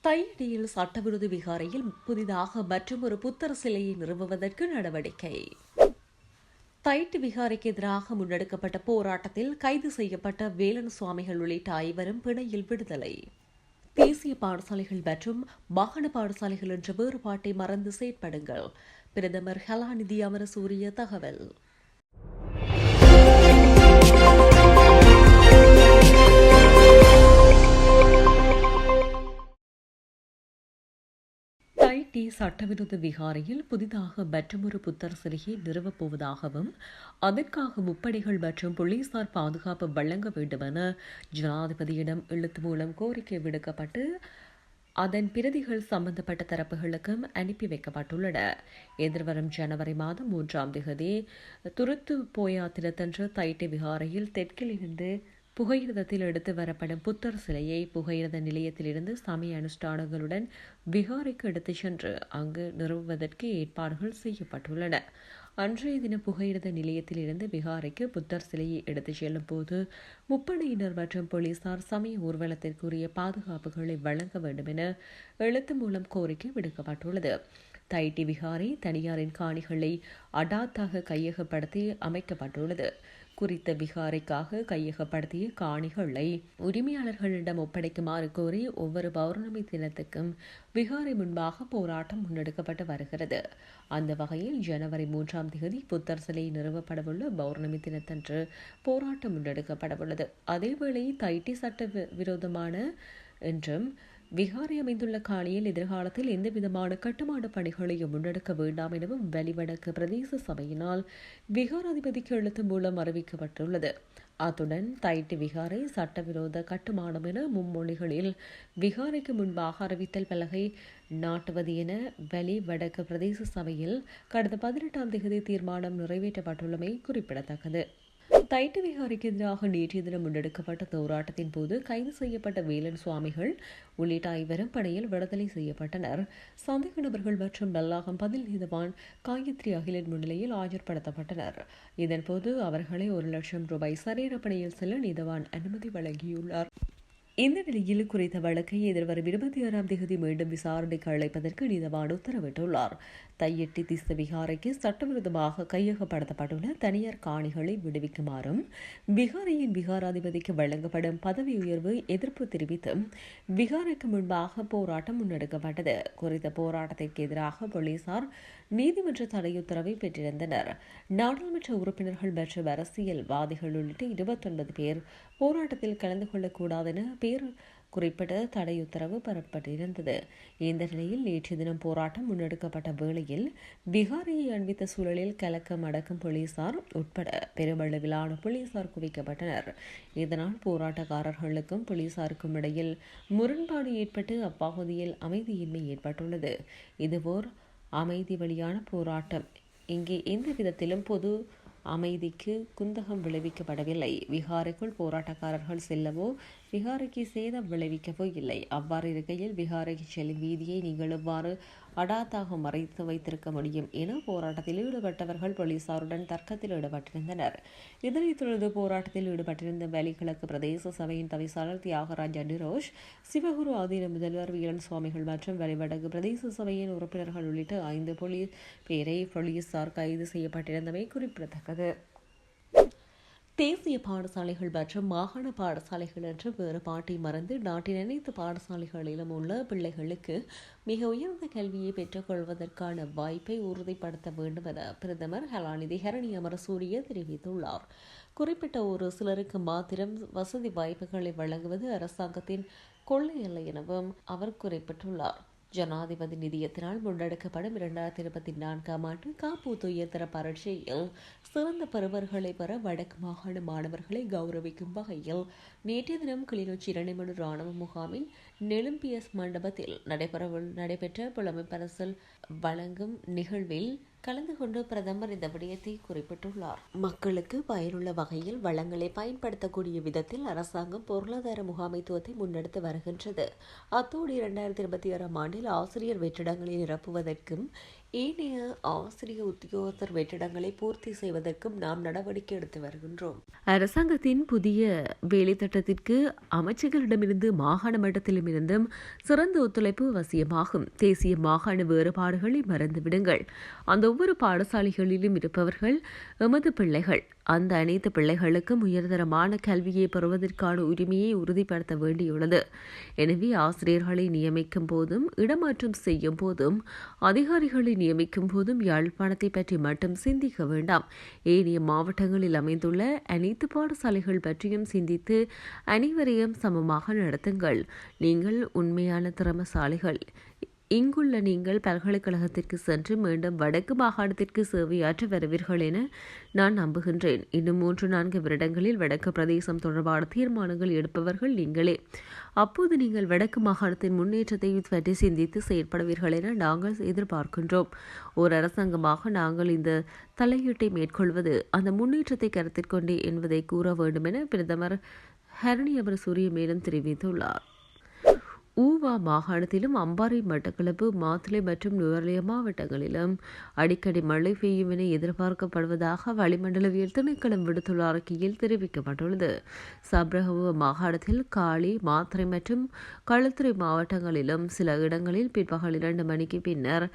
தையிடியில் சட்டவிரோத விகாரையில் புதிதாக மற்றொரு புத்தர் சிலையை நிறுவுவதற்கு நடவடிக்கை. தைட்டு விகாரைக்கு எதிராக முன்னெடுக்கப்பட்ட போராட்டத்தில் கைது செய்யப்பட்ட வேலன் சுவாமிகள் உள்ளிட்ட 5 பிணையில் விடுதலை. தேசிய பாடசாலைகள் மற்றும் மாகாண பாடசாலைகள் என்ற வேறுபாட்டை மறந்து செயற்படுங்கள். பிரதமர் கலாநிதி அமரசூரிய தகவல். தைட்டி சட்டவிரோத விகாரையில் புதிதாக மற்றொரு புத்தர் சிலையை நிறுவப்போவதாகவும் அதற்காக முப்படைகள் மற்றும் போலீசார் பாதுகாப்பு வழங்க வேண்டுமென ஜனாதிபதியிடம் எழுத்து மூலம் கோரிக்கை விடுக்கப்பட்டு அதன் பிரதிகள் சம்பந்தப்பட்ட தரப்புகளுக்கும் அனுப்பி வைக்கப்பட்டுள்ளன. எதிர்வரும் ஜனவரி மாதம் 3ஆம் தேதி துருத்து போயா தினத்தன்று தைட்டி விகாரையில் தெற்கிலிருந்து புகையிரதத்தில் எடுத்து வரப்படும் புத்தர் சிலையை புகையிரத நிலையத்திலிருந்து சமய அனுஷ்டானங்களுடன் விகாரைக்கு எடுத்துச் சென்று அங்கு நிறுவுவதற்கு ஏற்பாடுகள் செய்யப்பட்டுள்ளன. அன்றைய தினம் புகையிரத நிலையத்திலிருந்து விகாரைக்கு புத்தர் சிலையை எடுத்துச் செல்லும் போது முப்படையினர் மற்றும் போலீசார் சமய ஊர்வலத்திற்குரிய பாதுகாப்புகளை வழங்க வேண்டும் என எழுத்து மூலம் கோரிக்கை விடுக்கப்பட்டுள்ளது. தைட்டி விகாரை தனியாரின் காணிகளை அடாத்தாக கையகப்படுத்தி அமைக்கப்பட்டுள்ளது. குறித்த விகாரைக்காக கையகப்படுத்திய காணிகளை உரிமையாளர்களிடம் ஒப்படைக்குமாறு கோரி ஒவ்வொரு பௌர்ணமி தினத்துக்கும் விகாரை முன்பாக போராட்டம் முன்னெடுக்கப்பட்டு வருகிறது. அந்த வகையில் ஜனவரி 3ஆம் தேதி புத்தர் சிலை நிறுவப்படவுள்ள பௌர்ணமி தினத்தன்று போராட்டம் முன்னெடுக்கப்படவுள்ளது. அதேவேளை தைட்டி சட்ட விரோதமான என்றும் விகாரை அமைந்துள்ள காணியில் எதிர்காலத்தில் எந்தவிதமான கட்டுமான பணிகளையும் முன்னெடுக்க வேண்டாம் எனவும் வலிவடக்கு பிரதேச சபையினால் விகாராதிபதிக்கு எழுத்து மூலம் அறிவிக்கப்பட்டுள்ளது. அத்துடன் தைட்டி விகாரை சட்டவிரோத கட்டுமானம் என மும்மொழிகளில் விகாரைக்கு முன்பாக அறிவித்தல் பலகை நாட்டுவது என வலிவடக்கு பிரதேச சபையில் கடந்த 18ஆம் தேதி தீர்மானம் நிறைவேற்றப்பட்டுள்ளமை குறிப்பிடத்தக்கது. தைட்டு விகாரைக்கு எதிராக நேற்றைய தினம் முன்னெடுக்கப்பட்ட போராட்டத்தின் போது கைது செய்யப்பட்ட வேலன் சுவாமிகள் உள்ளிட்ட 5 படையில் விடுதலை செய்யப்பட்டனர். சந்தேக நபர்கள் மற்றும் பெல்லாகம் பதில் நீதவான் காயத்ரி அகிலன் முன்னிலையில் ஆஜர்படுத்தப்பட்டனர். இதன்போது அவர்களை 1 லட்சம் ரூபாய் சரீரப்பணியில் செல்ல நீதவான் அனுமதி வழங்கியுள்ளார். இந்த நிலையில் குறித்த வழக்கை எதிர்வரும் 26ஆம் தேதி மீண்டும் விசாரணைக்கு அழைப்பதற்கு நீதவான் உத்தரவிட்டுள்ளார். தையிட்டி திஸ்த விகாரைக்கு சட்டவிரோதமாக கையகப்படுத்தப்பட்டுள்ள தனியார் காணிகளை விடுவிக்குமாறும் விகாரையின் விகாராதிபதிக்கு வழங்கப்படும் பதவி உயர்வு எதிர்ப்பு தெரிவித்து விகாரைக்கு முன்பாக போராட்டம் முன்னெடுக்கப்பட்டது. குறித்த போராட்டத்திற்கு எதிராக போலீசார் நீதிமன்ற தடையுத்தரவை பெற்றிருந்தனர். நாடாளுமன்ற உறுப்பினர்கள் மற்றும் அரசியல்வாதிகள் உள்ளிட்ட 29 பேர் போராட்டத்தில் கலந்து கொள்ளக்கூடாது என பேர் குறிப்பிட்ட தடையுத்தரவு பெறப்பட்டிருந்தது. இந்த நிலையில் நேற்று தினம் போராட்டம் முன்னெடுக்கப்பட்ட வேளையில் விகாரையை அண்மித்த சூழலில் கலக்கம் அடக்கும் போலீசார் உட்பட பெருமளவிலான போலீசார் குவிக்கப்பட்டனர். இதனால் போராட்டக்காரர்களுக்கும் போலீசாருக்கும் இடையில் முரண்பாடு ஏற்பட்டு அப்பகுதியில் அமைதியின்மை ஏற்பட்டுள்ளது. இதுவோர் அமைதி வழியான போராட்டம். இங்கே எந்த விதத்திலும் பொது அமைதிக்கு குந்தகம் விளைவிக்கப்படவில்லை. விகாரைக்குள் போராட்டக்காரர்கள் செல்லவோ விகாரைக்கு சேதம் விளைவிக்கவோ இல்லை. அவ்வாறு இருக்கையில் விகாரைக்கு செல்லும் வீதியை நீங்கள் எவ்வாறு அடாத்தாக மறைத்து வைத்திருக்க முடியும் என போராட்டத்தில் ஈடுபட்டவர்கள் போலீசாருடன் தர்க்கத்தில் ஈடுபட்டிருந்தனர். இதனைத் தொடர்ந்து போராட்டத்தில் ஈடுபட்டிருந்த வேலி கிழக்கு பிரதேச சபையின் தவிசாளர் தியாகராஜ் நிரோஷ், சிவகுரு ஆதீன முதல்வர் வீரன் சுவாமிகள் மற்றும் வலிவடக்கு பிரதேச சபையின் உறுப்பினர்கள் உள்ளிட்ட 5 பேரை போலீசார் கைது செய்யப்பட்டிருந்தமை குறிப்பிடத்தக்கது. தேசிய பாடசாலைகள் மற்றும் மாகாண பாடசாலைகள் என்ற வேறுபாட்டை மறந்து நாட்டின் அனைத்து பாடசாலைகளிலும் உள்ள பிள்ளைகளுக்கு மிக உயர்ந்த கல்வியை பெற்றுக்கொள்வதற்கான வாய்ப்பை உறுதிப்படுத்த வேண்டும் என பிரதமர் கலாநிதி ஹரணி அமரசூரிய தெரிவித்துள்ளார். குறிப்பிட்ட ஒரு சிலருக்கு மாத்திரம் வசதி வாய்ப்புகளை வழங்குவது அரசாங்கத்தின் கொள்ளை அல்ல எனவும் அவர் குறிப்பிட்டுள்ளார். ஜனாதிபதி நிதியத்தினால் முன்னெடுக்கப்படும் 2024ஆம் ஆண்டு காப்பூத்து உயர்தர பரீட்சையில் சிறந்த பெறுவர்களை பெற வடக்கு மாகாண மாணவர்களை கௌரவிக்கும் வகையில் நேற்றைய தினம் கிளிநொச்சி இரணைமடு இராணுவ முகாமின் நெலும்பியஸ் மண்டபத்தில் நடைபெற்ற புலமை பரிசில் வழங்கும் நிகழ்வில் கலந்து கொண்டு பிரதமர் இந்த விடயத்தை குறிப்பிட்டுள்ளார். மக்களுக்கு பயனுள்ள வகையில் வளங்களை பயன்படுத்தக்கூடிய விதத்தில் அரசாங்கம் பொருளாதார முகாமைத்துவத்தை முன்னெடுத்து வருகின்றது. அத்தோடு 2026ஆம் ஆண்டில் ஆசிரியர் வெற்றிடங்களை நிரப்புவதற்கும் ஏனைய ஆசிரிய உத்தியோகத்தர் வெற்றிடங்களை பூர்த்தி செய்வதற்கும் நாம் நடவடிக்கை எடுத்து வருகின்றோம். அரசாங்கத்தின் புதிய வேலை திட்டத்திற்கு அமைச்சர்களிடமிருந்து மாகாண மட்டத்திலுமிருந்தும் சிறந்த ஒத்துழைப்பு அவசியமாகும். தேசிய மாகாண வேறுபாடுகளை மறந்துவிடுங்கள். அந்த ஒவ்வொரு பாடசாலைகளிலும் இருப்பவர்கள் எமது பிள்ளைகள். அந்த அனைத்து பிள்ளைகளுக்கும் உயர்தரமான கல்வியை பெறுவதற்கான உரிமையை உறுதிப்படுத்த வேண்டியுள்ளது. எனவே ஆசிரியர்களை நியமிக்கும் போதும் இடமாற்றம் செய்யும் போதும் அதிகாரிகளை நியமிக்கும் போதும் யாழ்ப்பாணத்தை பற்றி மட்டும் சிந்திக்க வேண்டாம். ஏனைய மாவட்டங்களில் அமைந்துள்ள அனைத்து பாடசாலைகள் பற்றியும் சிந்தித்து அனைவரையும் சமமாக நடத்துங்கள். நீங்கள் உண்மையான திறமசாலிகள். இங்குள்ள நீங்கள் பல்கலைக்கழகத்திற்கு சென்று மீண்டும் வடக்கு மாகாணத்திற்கு சேவையாற்ற வருவீர்கள் என நான் நம்புகின்றேன். இன்னும் 3-4 வருடங்களில் வடக்கு பிரதேசம் தொடர்பான தீர்மானங்கள் எடுப்பவர்கள் நீங்களே. அப்போது நீங்கள் வடக்கு மாகாணத்தின் முன்னேற்றத்தை பற்றி சிந்தித்து செயற்படுவீர்கள் என நாங்கள் எதிர்பார்க்கின்றோம். ஓர் அரசாங்கமாக நாங்கள் இந்த தலையீட்டை மேற்கொள்வது அந்த முன்னேற்றத்தை கருத்தில் கொண்டே என்பதை கூற வேண்டும் என பிரதமர் ஹரணி அமரசூரிய மேலும் தெரிவித்துள்ளார். ஊவா மாகாணத்திலும் அம்பாறை, மட்டக்களப்பு, மாத்தளை மற்றும் நுவரெலியா மாவட்டங்களிலும் அடிக்கடி மழை பெய்யும் என எதிர்பார்க்கப்படுவதாக வளிமண்டலவியல் திணைக்களம் விடுத்துள்ள அறிக்கையில் தெரிவிக்கப்பட்டுள்ளது. சப்ரகமுவ மாகாணத்தில் காலி, மாத்தறை மற்றும் களுத்துறை மாவட்டங்களிலும் சில இடங்களில் பிற்பகல் 2 மணிக்கு பின்னர்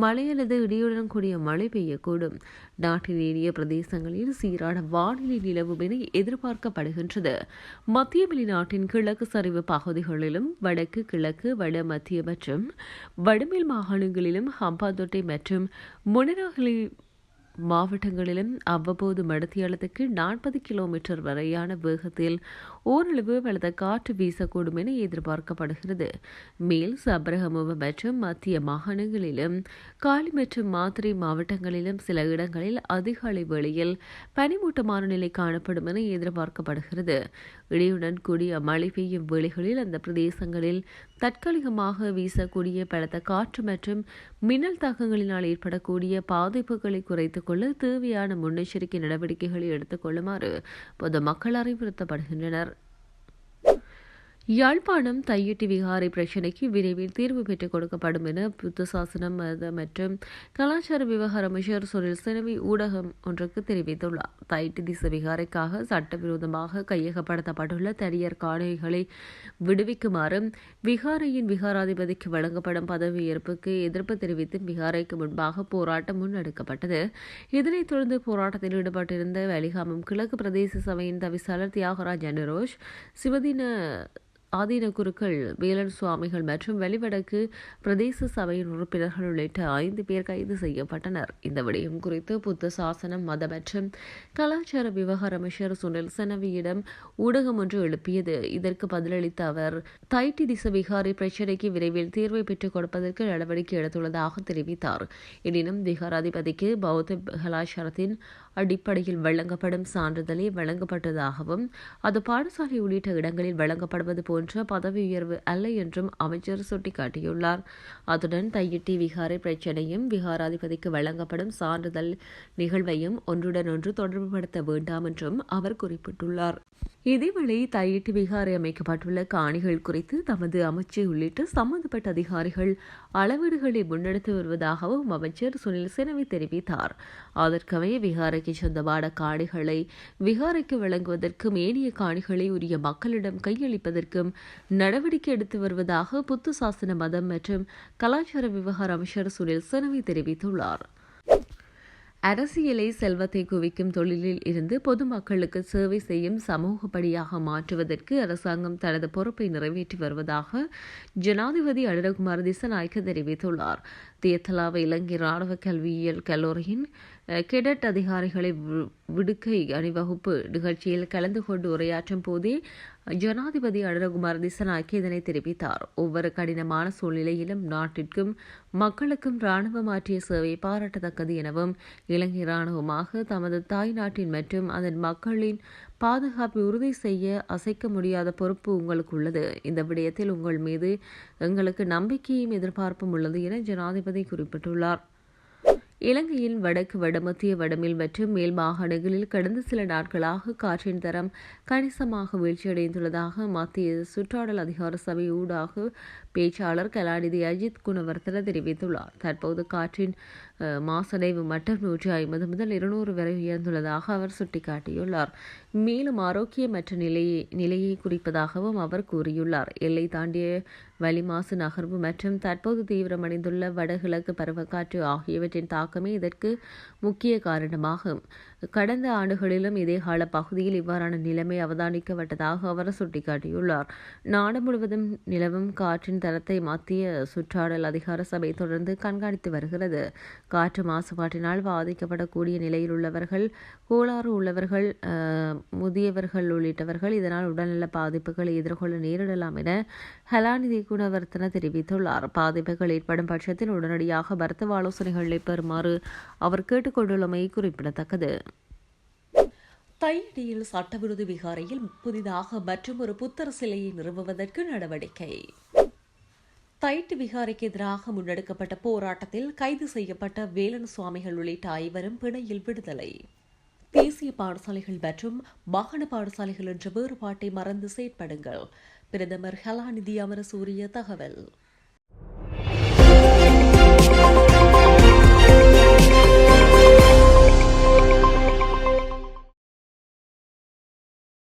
மழை அல்லது இடியுடன் கூடிய மழை பெய்யக்கூடும். நாட்டின் ஏனைய பிரதேசங்களில் சீரான வானிலை நிலவும் என எதிர்பார்க்கப்படுகின்றது. மத்திய வெளிநாட்டின் கிழக்கு சரிவு பகுதிகளிலும் வடக்கு, கிழக்கு, வட மத்திய மற்றும் வடமேல் மாகாணங்களிலும் ஹம்பாந்தோட்டை மற்றும் முனராகலை மாவட்டங்களிலும் அவ்வப்போது மடத்தியாலத்துக்கு 40 கிலோமீட்டர் வரையான வேகத்தில் ஓரளவு பலத்த காற்று வீசக்கூடும் என எதிர்பார்க்கப்படுகிறது. மேல் சப்ரகமுவ மற்றும் மத்திய மாகாணங்களிலும் காலி மற்றும் மாத்தறை மாவட்டங்களிலும் சில இடங்களில் அதிகாலை வேளையில் பனிமூட்டமான நிலை காணப்படும் என எதிர்பார்க்கப்படுகிறது. இடியுடன் கூடிய மழை பெய்யும் வேளைகளில் அந்த பிரதேசங்களில் தற்காலிகமாக வீசக்கூடிய பலத்த காற்று மற்றும் மின்னல் தாக்கங்களினால் ஏற்படக்கூடிய பாதிப்புகளை குறைத்துக் கொள்ள தேவையான முன்னெச்சரிக்கை நடவடிக்கைகளை எடுத்துக் கொள்ளுமாறு பொதுமக்கள் அறிவுறுத்தப்படுகின்றனர். யாழ்ப்பாணம் தையிட்டி விகாரை பிரச்சினைக்கு விரைவில் தீர்வு பெற்றுக் கொடுக்கப்படும் என புத்த சாசனம், மத மற்றும் கலாச்சார விவகார அமைச்சர் சுனில் செனவி ஊடகம் ஒன்றுக்கு தெரிவித்துள்ளார். தையிட்டி திச விகாரைக்காக சட்டவிரோதமாக கையகப்படுத்தப்பட்டுள்ள தனியார் காணிகளை விடுவிக்குமாறு விகாரையின் விகாராதிபதிக்கு வழங்கப்படும் பதவியேற்புக்கு எதிர்ப்பு தெரிவித்து விகாரைக்கு முன்பாக போராட்டம் முன்னெடுக்கப்பட்டது. இதனைத் தொடர்ந்து போராட்டத்தில் ஈடுபட்டிருந்த வலிகாமம் கிழக்கு பிரதேச சபையின் தவிசாளர் தியாகராஜ் அனுரோஷ், சிவதின ஆதீன குருக்கள், வேலன் சுவாமிகள் மற்றும் வெளிவடக்கு பிரதேச சபையின் உறுப்பினர்கள் உள்ளிட்ட 5 பேர் கைது செய்யப்பட்டனர். இந்த விடயம் குறித்து புத்த சாசனம், மத மற்றும் கலாச்சார விவகார அமைச்சர் சுனில் செனவியிடம் ஊடகம் ஒன்று எழுப்பியது. இதற்கு பதிலளித்த அவர், தையிட்டி திச விகாரை பிரச்சினைக்கு விரைவில் தீர்வை பெற்றுக் கொடுப்பதற்கு நடவடிக்கை எடுத்துள்ளதாக தெரிவித்தார். எனினும் விகாராதிபதிக்கு பௌத்த கலாச்சாரத்தின் அடிப்படையில் வழங்கப்படும் சான்றிதழே வழங்கப்பட்டதாகவும் அது பாடசாலை உள்ளிட்ட இடங்களில் வழங்கப்படுவது போன்ற பதவி உயர்வு அல்ல என்றும் அமைச்சர் சுட்டிக்காட்டியுள்ளார். அத்துடன் தையிட்டி விகாரை பிரச்சினையும் விகாராதிபதிக்கு வழங்கப்படும் சான்றிதழ் நிகழ்வையும் ஒன்றுடன் ஒன்று தொடர்புபடுத்த வேண்டாம் என்றும் அவர் குறிப்பிட்டுள்ளார். இதேவேளை தையிட்டி விகாரை அமைக்கப்பட்டுள்ள காணிகள் குறித்து தமது அமைச்சு உள்ளிட்ட சம்பந்தப்பட்ட அதிகாரிகள் அளவீடுகளை முன்னெடுத்து வருவதாகவும் அமைச்சர் சுனில் செனவி தெரிவித்தார். அதற்கமைய விகாரைக்கு சொந்தமான காணிகளை விகாரைக்கு வழங்குவதற்கும் ஏனைய காணிகளை உரிய மக்களிடம் கையளிப்பதற்கும் நடவடிக்கை எடுத்து வருவதாக புத்த சாசன, மதம் மற்றும் கலாச்சார விவகார அமைச்சர் சுனில் செனவி தெரிவித்துள்ளார். அரசியலை செல்வத்தை குவிக்கும் தொழிலில் இருந்து பொதுமக்களுக்கு சேவை செய்யும் சமூகப்படியாக மாற்றுவதற்கு அரசாங்கம் தனது பொறுப்பை நிறைவேற்றி வருவதாக ஜனாதிபதி அனுரகுமார திசாநாயக்க தெரிவித்துள்ளார். தியத்தலாவ இலங்கை ராணுவ கல்வியியல் கல்லூரியின் கெடட் அதிகாரிகளை விடுக்கை அணிவகுப்பு நிகழ்ச்சியில் கலந்து கொண்டு உரையாற்றும் போதே ஜனாதிபதி அனுரகுமார திசாநாயக்க இதனை தெரிவித்தார். ஒவ்வொரு கடினமான சூழ்நிலையிலும் நாட்டிற்கும் மக்களுக்கும் ராணுவம் ஆற்றிய சேவை பாராட்டத்தக்கது எனவும், இலங்கை ராணுவமாக தமது தாய் நாட்டின் மற்றும் அதன் மக்களின் பாதுகாப்பை உறுதி செய்ய அசைக்க முடியாத பொறுப்பு உங்களுக்கு உள்ளது. இந்த விடயத்தில் உங்கள் மீது எங்களுக்கு நம்பிக்கையும் எதிர்பார்ப்பும் உள்ளது என ஜனாதிபதி குறிப்பிட்டுள்ளார். இலங்கையின் வடக்கு, வடமத்திய, வடமேல் மற்றும் மேல் மாகாணங்களில் கடந்த சில நாட்களாக காற்றின் தரம் கணிசமாக வீழ்ச்சியடைந்துள்ளதாக மத்திய சுற்றாடல் அதிகார சபை ஊடாக பேச்சாளர் கலாநிதி அஜித் குணவர்த்தன தெரிவித்துள்ளார். தற்போது காற்றின் மாசடைவு மட்டம் 150 முதல் 200 வரை உயர்ந்துள்ளதாக அவர் சுட்டிக்காட்டியுள்ளார். மேலும் ஆரோக்கியமற்ற நிலையை குறிப்பதாகவும் அவர் கூறியுள்ளார். எல்லை தாண்டிய வளிமாசு நகர்வு மற்றும் தற்போது தீவிரமடைந்துள்ள வடகிழக்கு பருவக்காற்று ஆகியவற்றின் தாக்கமே இதற்கு முக்கிய காரணமாகும். கடந்த ஆண்டுகளிலும் இதேகால பகுதியில் இவ்வாறான நிலைமை அவதானிக்கப்பட்டதாக அவர் சுட்டிக்காட்டியுள்ளார். நாடு முழுவதும் நிலவும் காற்றின் தரத்தை மத்திய சுற்றாடல் அதிகார சபை தொடர்ந்து கண்காணித்து வருகிறது. காற்று மாசுபாட்டினால் பாதிக்கப்படக்கூடிய நிலையில் உள்ளவர்கள், கோளாறு உள்ளவர்கள், முதியவர்கள் உள்ளிட்டவர்கள் இதனால் உடல்நல பாதிப்புகளை எதிர்கொள்ள நேரிடலாம் என கலாநிதி குணவர்த்தன தெரிவித்துள்ளார். பாதிப்புகள் ஏற்படும் பட்சத்தில் உடனடியாக மருத்துவ ஆலோசனைகளை பெறுமாறு அவர் கேட்டுக்கொண்டுள்ளமை குறிப்பிடத்தக்கது. தையிடியில் சட்டவிரோத விகாரையில் புதிதாக மற்றும் ஒரு புத்தர் சிலையை நிறுவுவதற்கு நடவடிக்கை. தைட்டு விகாரைக்கு எதிராக முன்னெடுக்கப்பட்ட போராட்டத்தில் கைது செய்யப்பட்ட வேலன் சுவாமிகள் உள்ளிட்ட 5 பிணையில் விடுதலை. தேசிய பாடசாலைகள் மற்றும் மாகாண பாடசாலைகள் என்ற வேறுபாட்டை மறந்து செயற்படுங்கள். பிரதமர் கலாநிதி அமரசூரிய தகவல்.